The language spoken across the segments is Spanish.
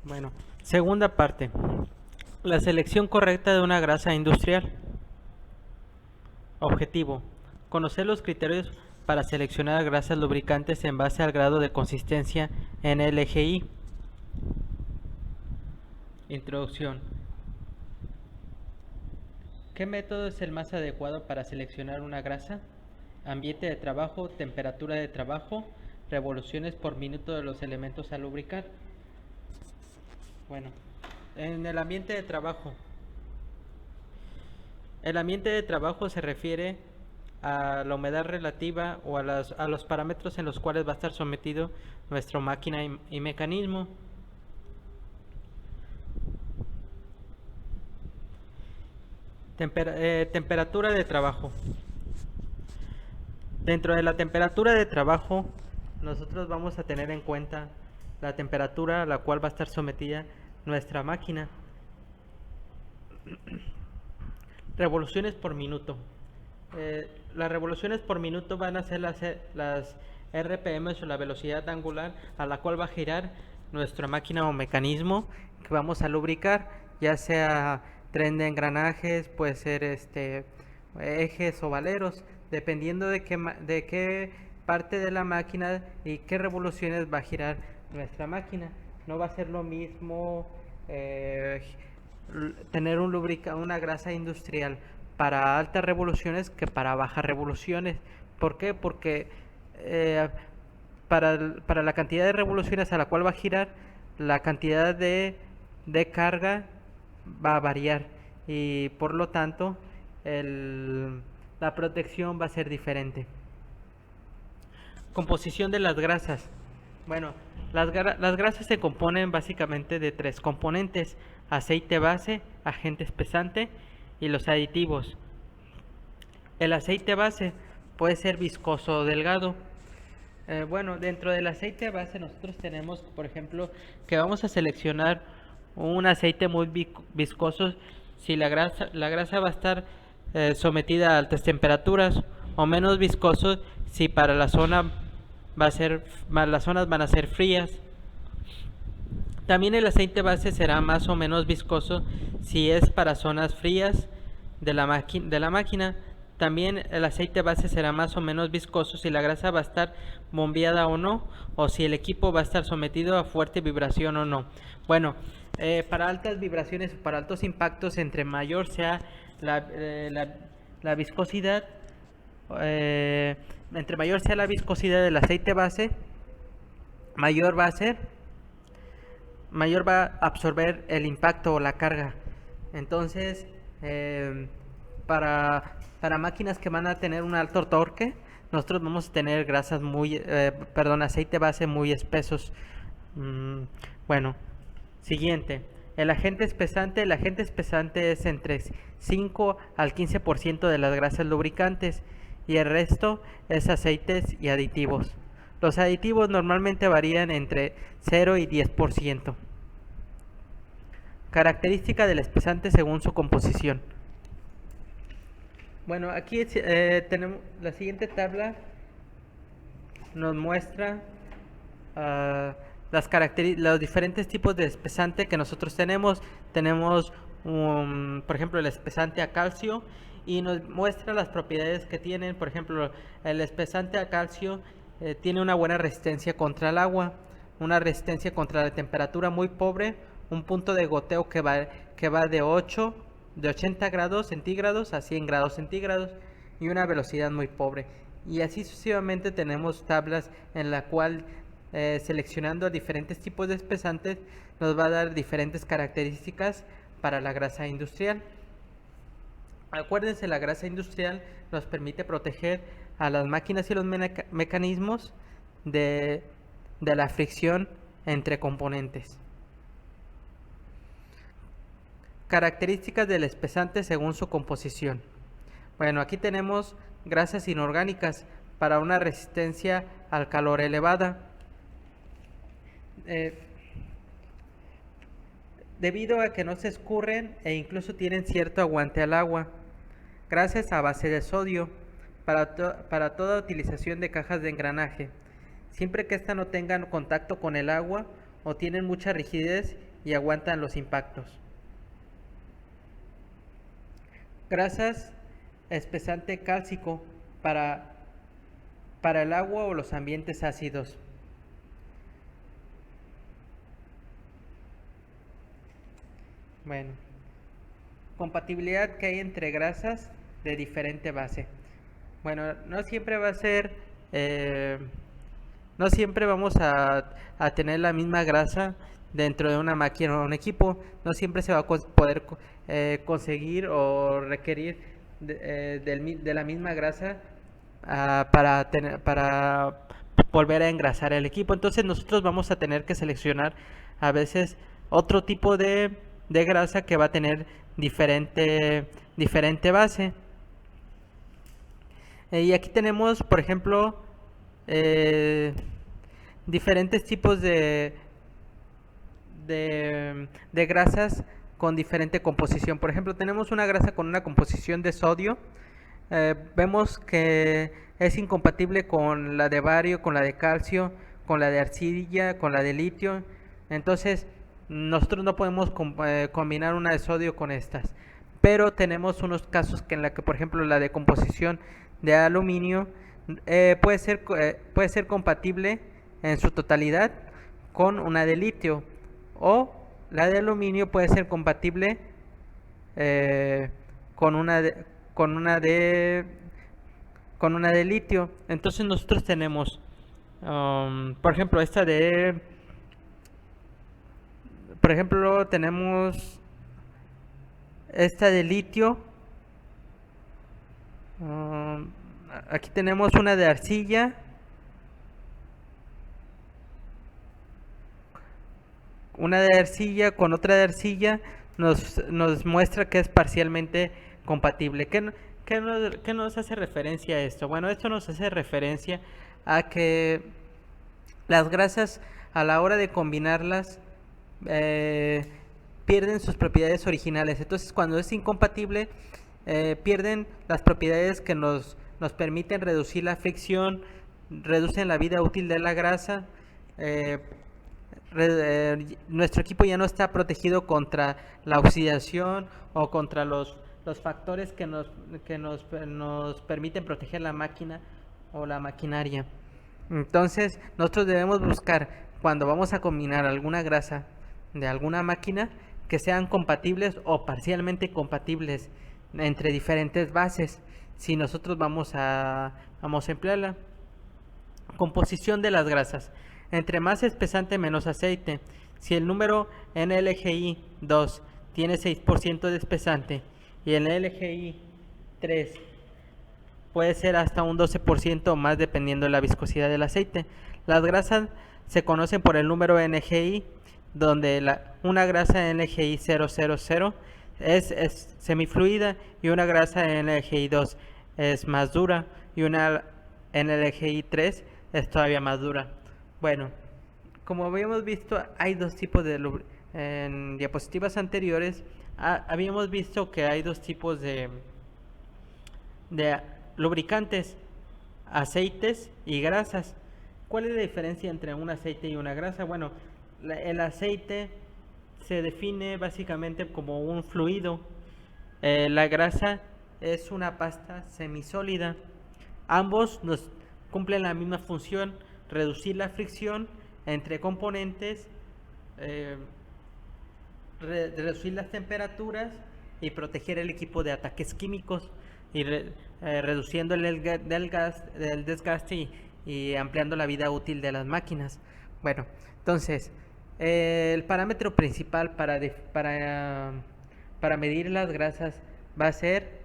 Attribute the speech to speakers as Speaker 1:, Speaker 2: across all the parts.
Speaker 1: Bueno, segunda parte. La selección correcta de una grasa industrial. Objetivo: conocer los criterios para seleccionar grasas lubricantes en base al grado de consistencia en LGI. Introducción. ¿Qué método es el más adecuado para seleccionar una grasa? Ambiente de trabajo, temperatura de trabajo, revoluciones por minuto de los elementos a lubricar. Bueno, en el ambiente de trabajo. El ambiente de trabajo se refiere a la humedad relativa o a los parámetros en los cuales va a estar sometido nuestra máquina y mecanismo. Temperatura de trabajo. Dentro de la temperatura de trabajo, nosotros vamos a tener en cuenta la temperatura a la cual va a estar sometida nuestra máquina. Revoluciones por minuto. Las revoluciones por minuto van a ser las RPM o la velocidad angular a la cual va a girar nuestra máquina o mecanismo que vamos a lubricar, ya sea tren de engranajes, puede ser ejes o valeros, dependiendo de qué parte de la máquina y qué revoluciones va a girar nuestra máquina. No va a ser lo mismo tener una grasa industrial para altas revoluciones que para bajas revoluciones. ¿Por qué? Porque eh, para la cantidad de revoluciones a la cual va a girar, la cantidad de carga va a variar y por lo tanto la protección va a ser diferente. Composición de las grasas. Bueno, las grasas se componen básicamente de tres componentes: aceite base, agente espesante y los aditivos. El aceite base puede ser viscoso o delgado. Bueno, dentro del aceite base nosotros tenemos, por ejemplo, que vamos a seleccionar un aceite muy viscoso si la grasa va a estar sometida a altas temperaturas, o menos viscoso si para la zona las zonas van a ser frías. También el aceite base será más o menos viscoso si es para zonas frías de la máquina. También el aceite base será más o menos viscoso si la grasa va a estar bombeada o no, o si el equipo va a estar sometido a fuerte vibración o no. Bueno, para altas vibraciones o para altos impactos, entre mayor sea la viscosidad, eh, entre mayor sea la viscosidad del aceite base, mayor va a ser mayor va a absorber el impacto o la carga. Entonces, para máquinas que van a tener un alto torque, nosotros vamos a tener aceite base muy espesos. Bueno, siguiente. El agente espesante es entre 5 al 15% de las grasas lubricantes y el resto es aceites y aditivos. Los aditivos normalmente varían entre 0 y 10%. Característica del espesante según su composición. Bueno, aquí tenemos la siguiente tabla, nos muestra los diferentes tipos de espesante que nosotros tenemos. Tenemos, por ejemplo, el espesante a calcio y nos muestra las propiedades que tienen. Por ejemplo, el espesante a calcio tiene una buena resistencia contra el agua, una resistencia contra la temperatura muy pobre, un punto de goteo que va de 80 grados centígrados a 100 grados centígrados y una velocidad muy pobre. Y así sucesivamente tenemos tablas en la cual seleccionando diferentes tipos de espesantes nos va a dar diferentes características para la grasa industrial. Acuérdense, la grasa industrial nos permite proteger a las máquinas y los mecanismos de la fricción entre componentes. Características del espesante según su composición. Bueno, aquí tenemos grasas inorgánicas para una resistencia al calor elevada. Debido a que no se escurren e incluso tienen cierto aguante al agua. Grasas a base de sodio para toda utilización de cajas de engranaje, siempre que ésta no tengan contacto con el agua o tienen mucha rigidez y aguantan los impactos. Grasas espesante cálcico para, para el agua o los ambientes ácidos. Bueno, compatibilidad que hay entre grasas de diferente base. Bueno, no siempre va a ser, no siempre vamos a tener la misma grasa dentro de una máquina o un equipo. No siempre se va a poder conseguir o requerir de la misma grasa para volver a engrasar el equipo. Entonces nosotros vamos a tener que seleccionar a veces otro tipo de grasa que va a tener diferente base. Y aquí tenemos, por ejemplo, diferentes tipos de grasas con diferente composición. Por ejemplo, tenemos una grasa con una composición de sodio. Vemos que es incompatible con la de bario, con la de calcio, con la de arcilla, con la de litio. Entonces, nosotros no podemos combinar una de sodio con estas. Pero tenemos unos casos en la que, por ejemplo, la de composición de aluminio puede ser compatible en su totalidad con una de litio, o la de aluminio puede ser compatible con una de litio. Entonces nosotros tenemos, por ejemplo, tenemos esta de litio. Aquí tenemos una de arcilla, con otra de arcilla. Nos muestra que es parcialmente compatible. ¿Qué nos hace referencia a esto? Bueno, esto nos hace referencia a que las grasas, a la hora de combinarlas, pierden sus propiedades originales. Entonces, cuando es incompatible, pierden las propiedades que nos permiten reducir la fricción, reducen la vida útil de la grasa. Nuestro equipo ya no está protegido contra la oxidación o contra los factores que nos permiten proteger la máquina o la maquinaria. Entonces, nosotros debemos buscar, cuando vamos a combinar alguna grasa de alguna máquina, que sean compatibles o parcialmente compatibles entre diferentes bases, si nosotros vamos a emplearla. Composición de las grasas. Entre más espesante, menos aceite. Si el número NLGI 2 tiene 6% de espesante y el NLGI 3 puede ser hasta un 12% más, dependiendo de la viscosidad del aceite. Las grasas se conocen por el número NGI, donde una grasa NGI 000 es semifluida y una grasa NGI 2 es más dura y una NLGI 3 es todavía más dura. Bueno, como habíamos visto, hay dos tipos en diapositivas anteriores habíamos visto que hay dos tipos de lubricantes: aceites y grasas. ¿Cuál es la diferencia entre un aceite y una grasa? Bueno, el aceite se define básicamente como un fluido. La grasa es una pasta semisólida. Ambos nos cumplen la misma función: reducir la fricción entre componentes, reducir las temperaturas y proteger el equipo de ataques químicos, y reduciendo el desgaste y ampliando la vida útil de las máquinas. Bueno, entonces, el parámetro principal para medir las grasas va a ser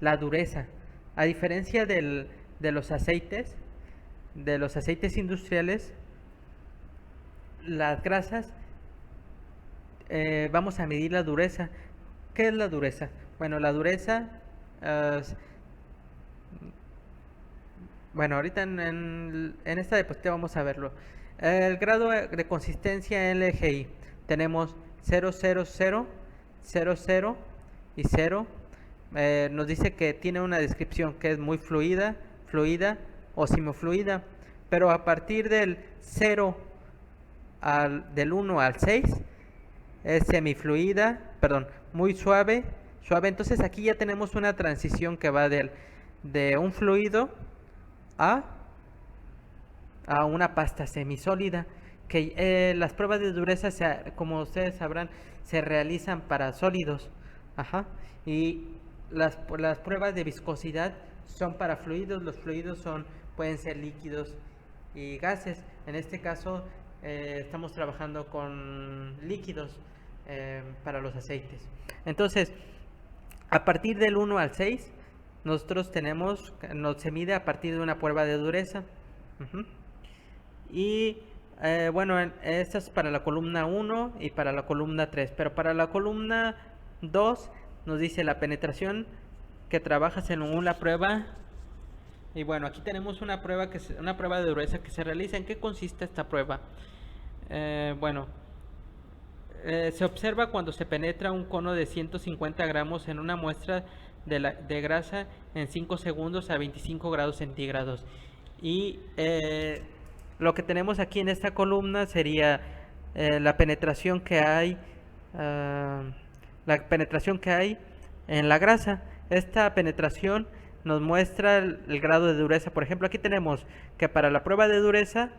Speaker 1: la dureza. A diferencia de los aceites industriales, las grasas vamos a medir la dureza. ¿Qué es la dureza? Bueno, la dureza ahorita en esta diapositiva vamos a verlo. El grado de consistencia en LGI tenemos 000, 00 y 0. Nos dice que tiene una descripción que es muy fluida o semifluida, pero a partir del 0 del 1 al 6 es semifluida, perdón, muy suave, suave. Entonces aquí ya tenemos una transición que va de un fluido a, a una pasta semisólida. Que las pruebas de dureza, como ustedes sabrán, se realizan para sólidos. Ajá. Y las pruebas de viscosidad son para fluidos. Los fluidos pueden ser líquidos y gases. En este caso estamos trabajando con líquidos para los aceites. Entonces, a partir del 1 al 6, nosotros se mide a partir de una prueba de dureza. Uh-huh. Y bueno, esta es para la columna 1 y para la columna 3. Pero para la columna 2 nos dice la penetración que trabaja según la prueba. Y bueno, aquí tenemos una prueba de dureza que se realiza. ¿En qué consiste esta prueba? Bueno, se observa cuando se penetra un cono de 150 gramos en una muestra de grasa en 5 segundos a 25 grados centígrados. Y lo que tenemos aquí en esta columna sería la penetración que hay en la grasa. Esta penetración nos muestra el grado de dureza. Por ejemplo, aquí tenemos que para la prueba de dureza,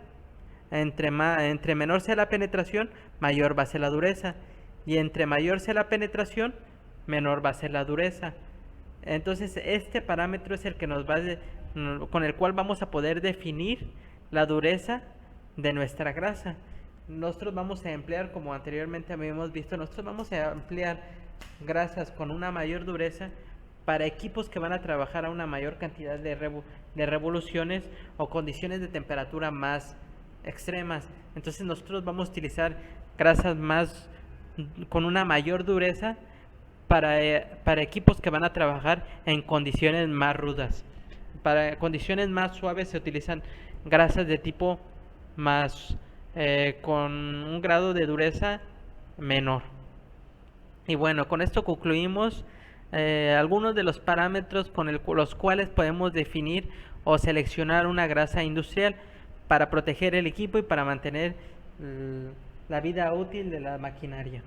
Speaker 1: entre menor sea la penetración, mayor va a ser la dureza. Y entre mayor sea la penetración, menor va a ser la dureza. Entonces, este parámetro es el que con el cual vamos a poder definir la dureza de nuestra grasa. Nosotros vamos a emplear, como anteriormente habíamos visto, nosotros vamos a emplear grasas con una mayor dureza para equipos que van a trabajar a una mayor cantidad de revoluciones o condiciones de temperatura más extremas. Entonces nosotros vamos a utilizar grasas con una mayor dureza para equipos que van a trabajar en condiciones más rudas. Para condiciones más suaves se utilizan grasas de tipo más con un grado de dureza menor. Y bueno, con esto concluimos algunos de los parámetros con los cuales podemos definir o seleccionar una grasa industrial para proteger el equipo y para mantener la vida útil de la maquinaria.